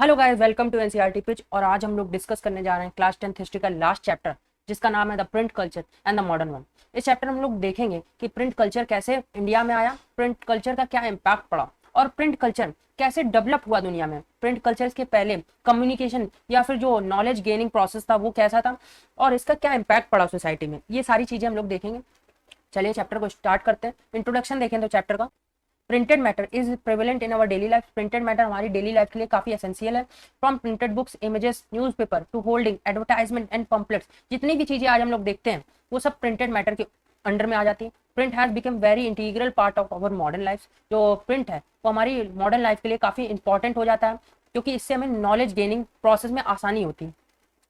Hello guys, welcome to NCERT pitch. और आज हम लोग डिस्कस करने जा रहे हैं क्लास 10th हिस्ट्री का लास्ट चैप्टर, जिसका नाम है the print culture and the modern one. इस चैप्टर में हम लोग देखेंगे कि प्रिंट कल्चर कैसे इंडिया में आया, प्रिंट कल्चर का क्या इम्पैक्ट पड़ा और प्रिंट कल्चर कैसे डेवलप हुआ दुनिया में। प्रिंट कल्चर के पहले कम्युनिकेशन या फिर जो नॉलेज गेनिंग प्रोसेस था वो कैसा था और इसका क्या इम्पैक्ट पड़ा सोसाइटी में, ये सारी चीजें हम लोग देखेंगे। चलिए चैप्टर को स्टार्ट करते हैं। इंट्रोडक्शन देखें तो चैप्टर का printed matter is prevalent in our daily life. Printed matter हमारी डेली लाइफ के लिए काफी एसेंशियल है। From printed books, images, newspaper to holding, advertisement and pamphlets, जितनी भी चीजें आज हम लोग देखते हैं वो सब प्रिंटेड मैटर के अंडर में आ जाती है। Print has become very integral part of our modern life. जो प्रिंट है वो हमारी मॉडर्न लाइफ के लिए काफी इंपॉर्टेंट हो जाता है, क्योंकि इससे हमें नॉलेज गेनिंग प्रोसेस में आसानी होती है।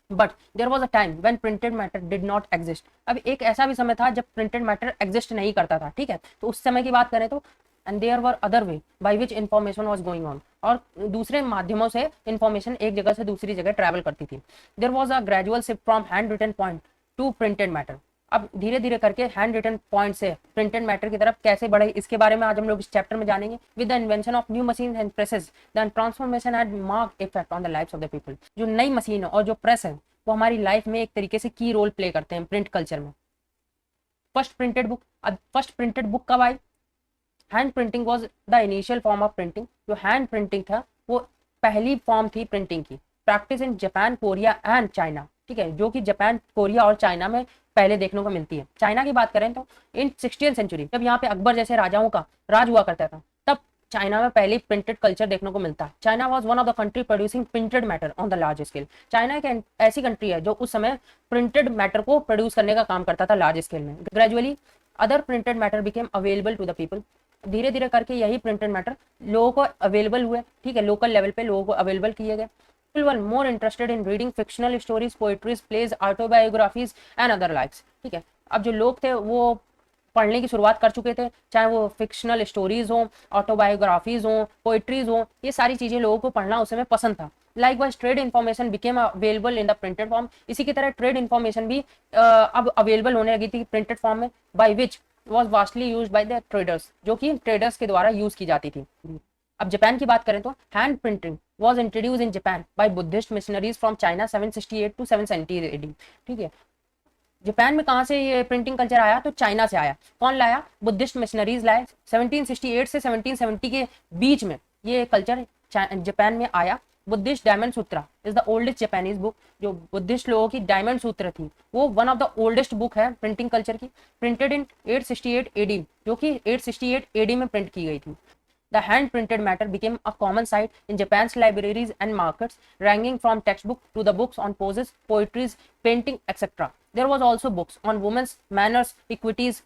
But there was a time when printed matter did not exist. अब एक ऐसा भी समय था जब प्रिंटेड मैटर एग्जिस्ट नहीं करता था, ठीक है। तो उस समय की बात करें तो and there were other way by which information was going on, और दूसरे माध्यमों से इन्फॉर्मेशन एक जगह से दूसरी जगह ट्रैवल करती थी। There was a gradual shift from hand written point to printed matter. अब धीरे धीरे करके हैंड रिटन पॉइंट से प्रिंटेड मैटर की तरफ कैसे बढ़े, इसके बारे में आज हम लोग इस चैप्टर में जानेंगे। With the invention of new machine and presses the transformation had marked effect on the lives of the people. जो नई मशीन और जो प्रेस है वो हमारी लाइफ में एक तरीके से की रोल प्ले करते हैं प्रिंट कल्चर में। First printed book. अब फर्स्ट प्रिंटेड बुक कब आई? Hand printing was the initial form of printing. जो हैंड प्रिंटिंग था वो पहली फॉर्म थी प्रिंटिंग की। Practice in Japan, Korea and China, ठीक है, जो कि जापान, कोरिया और चाइना में पहले देखने को मिलती है। चाइना की बात करें तो इन 16th सेंचुरी, जब यहाँ पे अकबर जैसे राजाओं का राज हुआ करता था, तब चाइना में पहले प्रिंटेड कल्चर देखने को मिलता है। China was one of the country producing printed matter on the large scale. China एक ऐसी कंट्री है जो उस समय प्रिंटेड मैटर को प्रोड्यूस करने का काम करता था लार्ज स्केल में। Gradually other printed matter became available to the people. धीरे धीरे करके यही प्रिंटेड मैटर लोगों को अवेलेबल हुए, ठीक है, लोकल लेवल पे लोगों को अवेलेबल किए गए। People were more interested in reading fictional stories, poetries, plays, autobiographies and other likes, ठीक है। अब जो लोग थे वो पढ़ने की शुरुआत कर चुके थे, चाहे वो फिक्शनल स्टोरीज हो, ऑटोबायोग्राफीज हो, पोइट्रीज हो, ये सारी चीजें लोगों को पढ़ना उस समय पसंद था। Likewise trade information became available in the printed form. इसी की तरह ट्रेड इन्फॉर्मेशन भी अब अवेलेबल होने लगी थी प्रिंटेड फॉर्म में, by which was vastly use by the traders, जो कि ट्रेडर्स के द्वारा यूज की जाती थी। अब जापान की बात करें तो hand printing was introduced in Japan by Buddhist missionaries from China 768 to 770 AD, ठीक है। जापान में कहाँ से ये प्रिंटिंग कल्चर आया? तो चाइना से आया। कौन लाया? बुद्धिस्ट मिशनरीज लाए। 1768 से 1770 के बीच में ये कल्चर जापान में आया। Buddhist diamond Sutra is the oldest Japanese book. जो बुद्धिस्ट लोगों की डायमंड सूत्र थी वो one of the oldest book है प्रिंटिंग कल्चर की। प्रिंटेड इन 868 AD, जो कि 868 AD में प्रिंट की गई थी। The hand-printed matter became a common sight in Japan's libraries and markets, ranging from textbook to the books on poses, poetries, painting, etc. There was also books on women's manners, equities,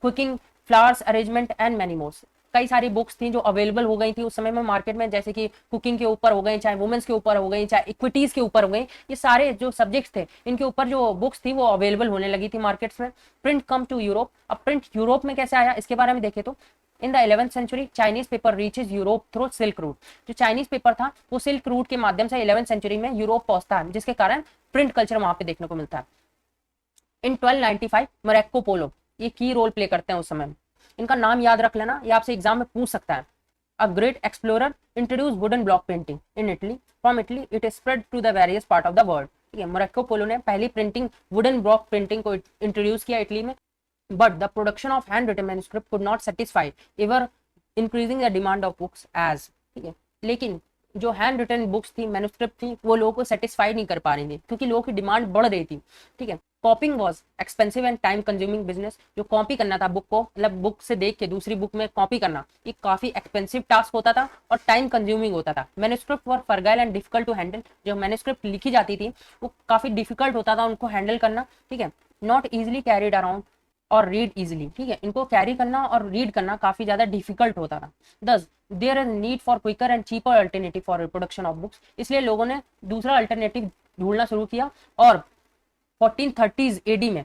cooking, flowers arrangement, and many more. कई सारी books थी जो available हो गई थी उस समय में मार्केट में, जैसे कि कुकिंग के ऊपर हो गई, चाहे वुमेन्स के ऊपर हो गई, चाहे इक्विटीज के ऊपर हो गई। ये सारे जो सब्जेक्ट्स थे इनके ऊपर जो बुक्स थी वो अवेलेबल होने लगी थी मार्केट्स में। Print come to Europe. अब प्रिंट यूरोप में कैसे आया इसके बारे में देखें तो in the 11th century Chinese paper reaches Europe through silk route. जो चाइनीज पेपर था वो सिल्क रूट के माध्यम से 11th सेंचुरी में यूरोप पहुंचता है, जिसके कारण प्रिंट कल्चर वहां पे देखने को मिलता है। इन 1295 मोरक्को पोलो ये की रोल प्ले करते हैं उस समय। इनका नाम याद रख लेना, ये आपसे एग्जाम में पूछ सकता है। A great explorer introduce wooden block painting in Italy. From Italy it is spread to the various part of the world, ठीक है। मोरक्को पोलो ने पहली प्रिंटिंग वुडन ब्लॉक प्रिंटिंग को इंट्रोड्यूस किया इटली में। But the production of hand written manuscript could not satisfy ever increasing the demand of books age, ठीक है। लेकिन जो हैंड रिटन बुक्स थी, मैन्युस्क्रिप्ट थी, वो लोगों को सेटिस्फाई नहीं कर पा रही थी, क्योंकि लोगों की डिमांड बढ़ रही थी, ठीक है। कॉपिंग was expensive and time consuming business. जो कॉपी करना था बुक को, मतलब बुक से देख के दूसरी बुक में कॉपी करना, ये काफी एक्सपेंसिव टास्क होता था और टाइम कंज्यूमिंग होता था। Manuscript were fragile and difficult to handle. जो मैन्युस्क्रिप्ट लिखी जाती थी वो काफी डिफिकल्ट होता था उनको हैंडल करना, ठीक है। नॉट इजिली कैरिड अराउंड और रीड इजिली, ठीक है। इनको कैरी करना और रीड करना काफी ज्यादा डिफिकल्ट होता था। Thus there is need for quicker and cheaper alternative for reproduction of books. इसलिए लोगों ने दूसरा अल्टरनेटिव ढूंढना शुरू किया और 1430s AD में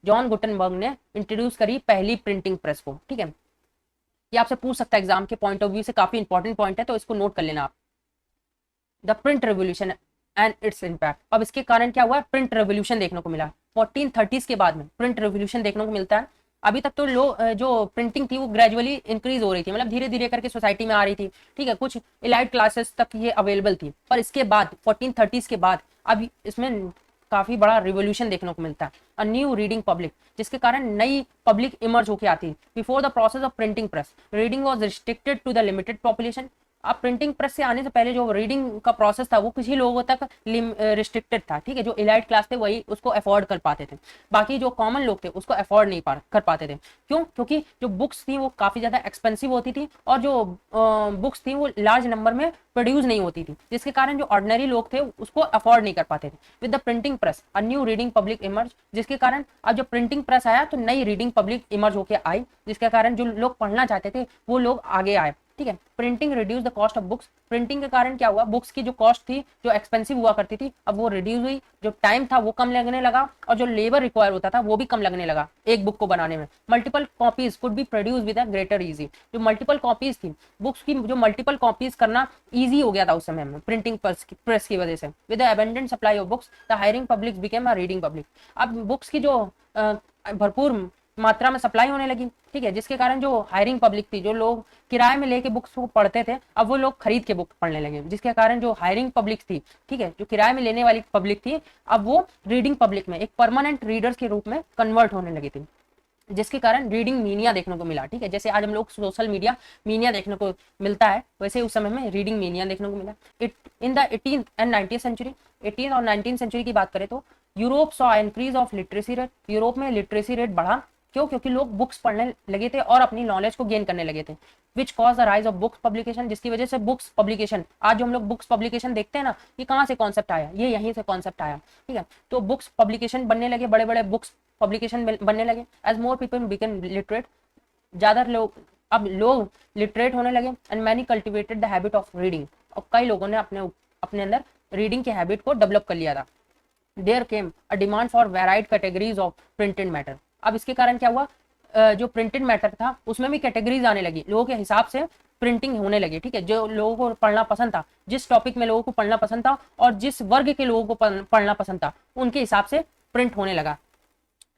जॉन गुटेनबर्ग ने इंट्रोड्यूस करी पहली प्रिंटिंग प्रेस को, ठीक है। ये आपसे पूछ सकता है एग्जाम के पॉइंट ऑफ व्यू से, काफी इंपॉर्टेंट पॉइंट है, तो इसको नोट कर लेना आप। The print revolution and its impact. अब इसके कारण क्या हुआ? प्रिंट रेवोल्यूशन देखने को मिला 1430s के बाद में। प्रिंट रेवोल्यूशन देखने को मिलता है। अभी तक तो जो प्रिंटिंग थी वो ग्रेजुअली इंक्रीज हो रही थी, मतलब धीरे धीरे करके सोसाइटी में आ रही थी, ठीक है, कुछ इलाइट क्लासेस तक ये अवेलेबल थी। पर इसके बाद 1430s के बाद अब इसमें काफी बड़ा रिवोल्यूशन देखने को मिलता है, अ न्यू रीडिंग पब्लिक, जिसके कारण नई पब्लिक इमर्ज होकर आती है। Before the process of printing press reading was restricted to the limited population. अब प्रिंटिंग प्रेस से आने से पहले जो रीडिंग का प्रोसेस था वो कुछ ही लोगों तक रिस्ट्रिक्टेड था, ठीक है, जो इलाइट क्लास थे वही उसको अफोर्ड कर पाते थे, बाकी जो कॉमन लोग थे उसको अफोर्ड नहीं कर पाते थे। क्यों? क्योंकि जो बुक्स थी वो काफी ज्यादा एक्सपेंसिव होती थी और जो बुक्स थी वो लार्ज नंबर में प्रोड्यूस नहीं होती थी, जिसके कारण जो ऑर्डिनरी लोग थे उसको अफोर्ड नहीं कर पाते थे। With the printing press a new reading public emerge, जिसके कारण अब जब प्रिंटिंग प्रेस आया तो नई रीडिंग पब्लिक इमर्ज होकर आई, जिसके कारण जो लोग पढ़ना चाहते थे वो लोग आगे आए, ठीक है। Printing reduce the cost of books, printing के कारण क्या हुआ, बुक्स की जो कॉस्ट थी जो एक्सपेंसिव हुआ करती थी अब वो रिड्यूस हुई, जो टाइम था वो कम लगने लगा और जो लेबर रिक्वायर होता था वो भी कम लगने लगा एक बुक को बनाने में। Multiple copies could be produce with a greater easy, जो मल्टीपल कॉपीज थी बुक्स की, जो मल्टीपल कॉपीज करना ईजी हो गया था उस समय में प्रिंटिंग प्रेस की वजह से। With the abundant supply of books the hiring public became a reading public, अब बुक्स की जो भरपूर मात्रा में सप्लाई होने लगी, ठीक है, जिसके कारण जो हायरिंग पब्लिक थी, जो लोग किराए में लेके बुक्स को पढ़ते थे, अब वो लोग खरीद के बुक पढ़ने लगे, जिसके कारण जो हायरिंग पब्लिक थी, ठीक है, जो किराए में लेने वाली पब्लिक थी, अब वो रीडिंग पब्लिक में एक परमानेंट रीडर्स के रूप में कन्वर्ट होने लगी थी, जिसके कारण रीडिंग मीनिया देखने को मिला, ठीक है। जैसे आज हम लोग सोशल मीनिया देखने को मिलता है, वैसे उस समय में रीडिंग मीनिया देखने को मिला। It in the 18th and 19th century, 18th और 19th सेंचुरी की बात करें तो Europe saw increase of literacy rate, Europe में लिटरेसी रेट बढ़ा। क्यों? क्योंकि लोग बुक्स पढ़ने लगे थे और अपनी नॉलेज को गेन करने लगे थे। Which cause the rise of books publication, जिसकी वजह से बुक्स पब्लिकेशन, आज जो हम लोग बुक्स पब्लिकेशन देखते हैं ना, ये कहाँ से कॉन्सेप्ट आया, ये यहीं से कॉन्सेप्ट आया, ठीक है। तो बुक्स पब्लिकेशन बनने लगे, बड़े बड़े बुक्स पब्लिकेशन बनने लगे। As more people become literate, ज्यादा लोग अब लोग लिटरेट होने लगे। And many cultivated the habit of reading, और कई लोगों ने अपने अंदर रीडिंग के हैबिट को डेवलप कर लिया था। There came a demand for varied categories of printed matter, अब इसके कारण क्या हुआ, जो प्रिंटेड मैटर था उसमें भी कैटेगरीज आने लगी, लोगों के हिसाब से प्रिंटिंग होने लगी, ठीक है। जो लोगों को पढ़ना पसंद था, जिस टॉपिक में लोगों को पढ़ना पसंद था और जिस वर्ग के लोगों को पढ़ना पसंद था, उनके हिसाब से प्रिंट होने लगा।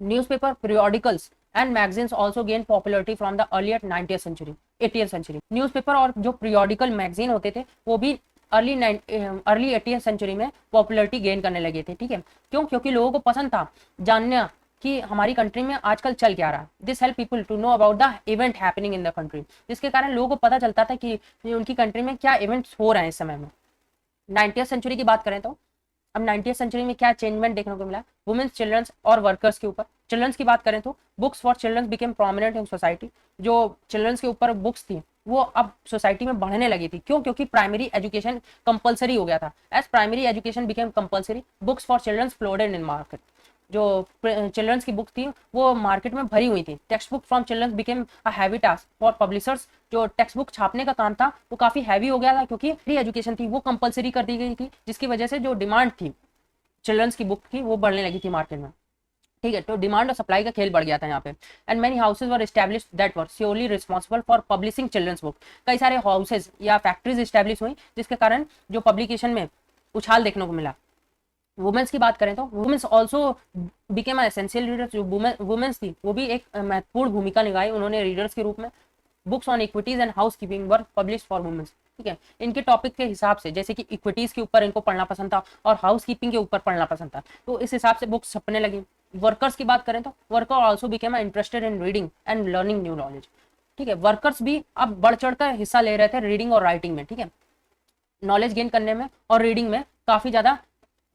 Newspaper, periodicals and magazines also gained popularity from the earlier 19th century, 18th century। Newspaper और जो periodical मैगजीन होते थे वो भी अर्ली 18th सेंचुरी में पॉपुलरिटी गेन करने लगे थे, ठीक है। क्यों? क्योंकि लोगों को पसंद था जानना कि हमारी कंट्री में आजकल चल क्या रहा है। This help people to know about the event happening in the country, जिसके कारण लोगों को पता चलता था कि उनकी कंट्री में क्या इवेंट्स हो रहे हैं इस समय में। 19th सेंचुरी की बात करें तो अब 19th सेंचुरी में क्या चेंजमेंट देखने को मिला, वुमेन्स, चिल्ड्रंस और वर्कर्स के ऊपर। चिल्ड्रंस की बात करें तो books for childrens became prominent in society, जो चिल्ड्रंस के ऊपर बुक्स थी वो अब सोसाइटी में बढ़ने लगी थी। क्यों? क्योंकि प्राइमरी एजुकेशन कंपलसरी हो गया था। As primary education became compulsory, books for childrens flooded in market, जो चिल्ड्रंस की बुक थी वो मार्केट में भरी हुई थी। Text book from childrens became a heavy task for publishers, जो टेक्स्ट बुक छापने का काम था वो काफी हैवी हो गया था, क्योंकि फ्री एजुकेशन थी वो कंपलसरी कर दी गई थी, जिसकी वजह से जो डिमांड थी चिल्ड्रंस की बुक की वो बढ़ने लगी थी मार्केट में, ठीक है। तो डिमांड और सप्लाई का खेल बढ़ गया था यहाँ पे। And many houses were established that were surely responsible for publishing childrens book, कई सारे हाउसेज या फैक्ट्रीज एस्टैब्लिश हुई, जिसके कारण जो पब्लिकेशन में उछाल देखने को मिला। वुमेन्स की बात करें तो womens also became essential readers, जो वुमेन्स थी वो भी एक महत्वपूर्ण भूमिका निभाई उन्होंने रीडर्स के रूप में। Books on equities and housekeeping were publish for womens, ठीक है। इनके टॉपिक के हिसाब से, जैसे कि इक्विटीज के ऊपर इनको पढ़ना पसंद था और हाउस कीपिंग के ऊपर पढ़ना पसंद था, तो इस हिसाब से बुक्स छपने लगी। वर्कर्स की बात करें तो worker also became interested in reading and learning new knowledge, ठीक है। वर्कर्स भी अब बढ़ चढ़ कर हिस्सा ले रहे थे रीडिंग और राइटिंग में, ठीक है, नॉलेज गेन करने में और रीडिंग में काफी ज्यादा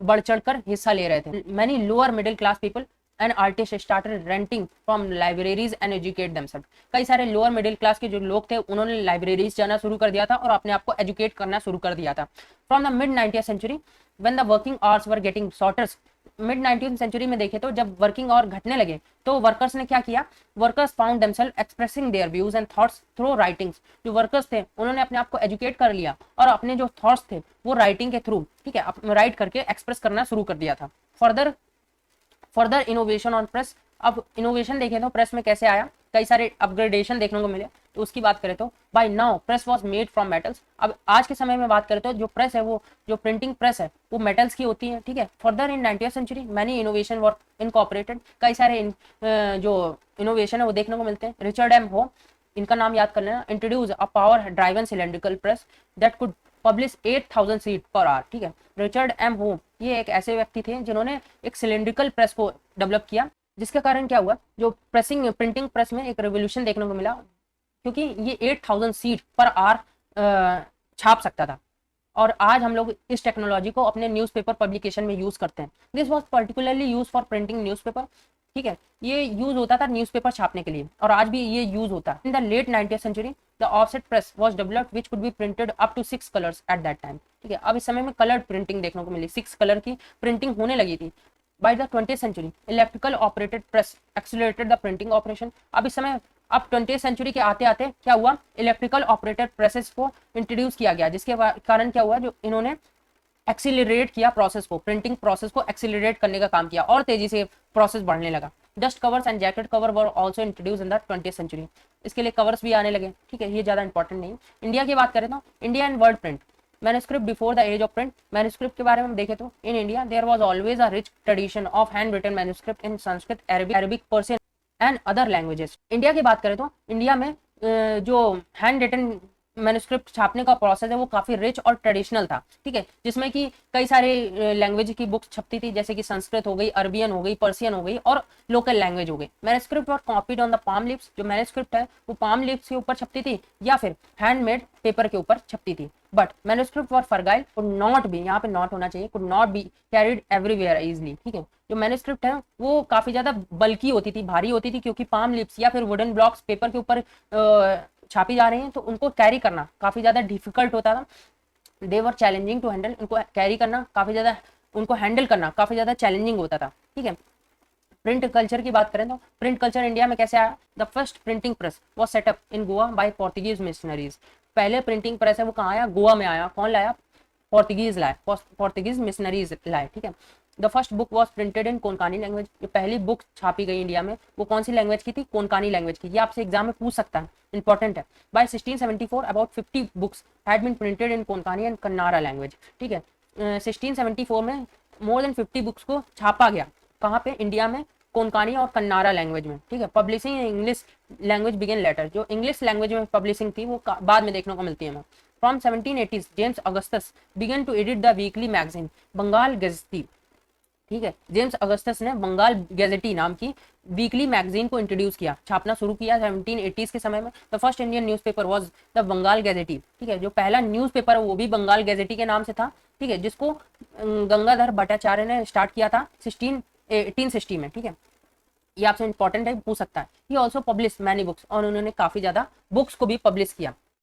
बढ़ चढ़ कर हिस्सा ले रहे थे। Many lower middle class people and artist started renting from libraries and educate themselves, कई सारे लोअर मिडिल क्लास के जो लोग थे उन्होंने लाइब्रेरीज जाना शुरू कर दिया था और अपने आप को एजुकेट करना शुरू कर दिया था। From the mid 19th century when the working hours were getting shorter, mid 19th century में देखे तो जब वर्किंग आवर घटने लगे तो वर्कर्स ने क्या किया, workers found themselves expressing their views and thoughts through writings, जो वर्कर्स थे उन्होंने अपने आप को एजुकेट कर लिया और अपने जो थॉट्स थे वो राइटिंग के थ्रू, ठीक है, राइट करके एक्सप्रेस करना शुरू कर दिया था। फर्दर इनोवेशन ऑन प्रेस, अब इनोवेशन देखें तो प्रेस में कैसे आया, कई सारे अपग्रेडेशन देखने को मिले। तो उसकी बात करें तो by now press was made from metals. अब आज के समय में बात करें तो जो प्रेस है, वो जो प्रिंटिंग प्रेस है वो मेटल्स की होती है, ठीक है। Further in 20th century many innovation were incorporated, कई सारे जो इनोवेशन है वो देखने को मिलते हैं। रिचर्ड एम हो, इनका नाम याद कर लेना, introduce a power driven cylindrical press that could publish 8000 seat per hour, ठीक है। रिचर्ड एम हो ये एक ऐसे व्यक्ति थे जिन्होंने एक सिलेंड्रिकल प्रेस को डेवलप किया, जिसके कारण क्या हुआ, जो प्रिंटिंग प्रेस में एक रेवोल्यूशन देखने को मिला, क्योंकि ये 8000 सीट पर आवर छाप सकता था। और आज हम लोग इस टेक्नोलॉजी को अपने न्यूज़पेपर पब्लिकेशन में यूज करते हैं। This was particularly use for printing newspaper, ठीक है। ये यूज होता था न्यूज़पेपर छापने के लिए और आज भी ये यूज होता है। In the late 90th century the offset press was developed which could be printed up to 6 colours at that time, ठीक है। अब इस समय में कलर्ड प्रिंटिंग देखने को मिली, 6 कलर की प्रिंटिंग होने लगी थी। By the 20th century electrical operated press accelerated the printing operation. अब इस समय अब 20th सेंचुरी के आते आते क्या हुआ, इलेक्ट्रिकल ऑपरेटेड प्रेसेस को इंट्रोड्यूस किया गया, जिसके कारण क्या हुआ, जो इन्होंने एक्सीलरेट किया प्रोसेस को, प्रिंटिंग प्रोसेस को एक्सीलरेट करने का काम किया और तेजी से प्रोसेस बढ़ने लगा। Dust covers and jacket cover were also introduce in the 20th century, इसके लिए कवर्स भी आने लगे, ठीक है। ये ज़्यादा इंपॉर्टेंट नहीं। इंडिया की बात करें तो India and world print manuscript before the age of print. Manuscript के बारे में देखें तो in India there was always a rich tradition of hand written manuscript in Sanskrit, Arabic, Persian and other languages. India की बात करें तो इंडिया में जो हैंड रिटन मैन्युस्क्रिप्ट छापने का प्रोसेस है वो काफी रिच और ट्रेडिशनल था, ठीक है, जिसमें कि कई सारे लैंग्वेज की बुक्स छपती थी, जैसे कि संस्कृत हो गई, अरबियन हो गई, पर्शियन हो गई और लोकल लैंग्वेज हो गई। मैन्युस्क्रिप्ट और copied on the palm lips, जो मैन्युस्क्रिप्ट है वो पाम लिप्स के ऊपर छपती थी या फिर हैंडमेड पेपर के ऊपर छपती थी। But manuscript for fragile could not be, यहाँ पे नॉट होना चाहिए, could not be carried everywhere easily, ठीक है। जो मैन्युस्क्रिप्ट है वो काफी ज्यादा बल्की होती थी, भारी होती थी, क्योंकि पाम लिप्स या फिर वुडन ब्लॉक्स पेपर के ऊपर छापी जा रही हैं, तो उनको कैरी करना काफी ज्यादा डिफिकल्ट होता था। दे वर चैलेंजिंग टू हैंडल, उनको कैरी करना काफी ज्यादा, उनको हैंडल करना काफी ज्यादा चैलेंजिंग होता था, ठीक है। प्रिंट कल्चर की बात करें तो प्रिंट कल्चर इंडिया में कैसे आया। The first printing press was set up in Goa by Portuguese missionaries. पहले प्रिंटिंग प्रेस है वो कहाँ आया, गोवा में आया। कौन लाया, पोर्तुगीज लाए, पोर्तुगीज मिशनरीज लाए, ठीक है। The first book was printed in Konkani language. जो पहली बुक छापी गई इंडिया में वो कौन सी लैंग्वेज की थी, कोनकानी लैंग्वेज की। ये आपसे एग्जाम में पूछ सकता है, इंपॉर्टेंट है। By 1674 about 50 books had been printed in Konkani and Kannada language, ठीक है। 1674 में मोर देन 50 बुक्स को छापा गया, कहाँ पे, इंडिया में, कोनकानी और कन्नाड़ा लैंग्वेज में, ठीक है। Publishing English language began later, जो इंग्लिश लैंग्वेज में पब्लिशिंग थी वो बाद में देखने को मिलती है हमें। From 1780s James Augustus began to edit the weekly magazine Bengal gazette, ठीक है। जेम्स अगस्टस ने बंगाल गेजेटी नाम की वीकली मैगजीन को इंट्रोड्यूस किया, छापना शुरू किया 1780s के समय में। The first Indian newspaper was the Bengal gazette, ठीक है। जो पहला न्यूज़पेपर है वो भी बंगाल गेजेटी के नाम से था, ठीक है, जिसको गंगाधर भट्टाचार्य ने स्टार्ट किया था 1860 में, ठीक है। ये आपसे इंपॉर्टेंट है, पूछ सकता है। He also publish many books, और उन्होंने काफी ज्यादा बुक्स को भी पब्लिश किया।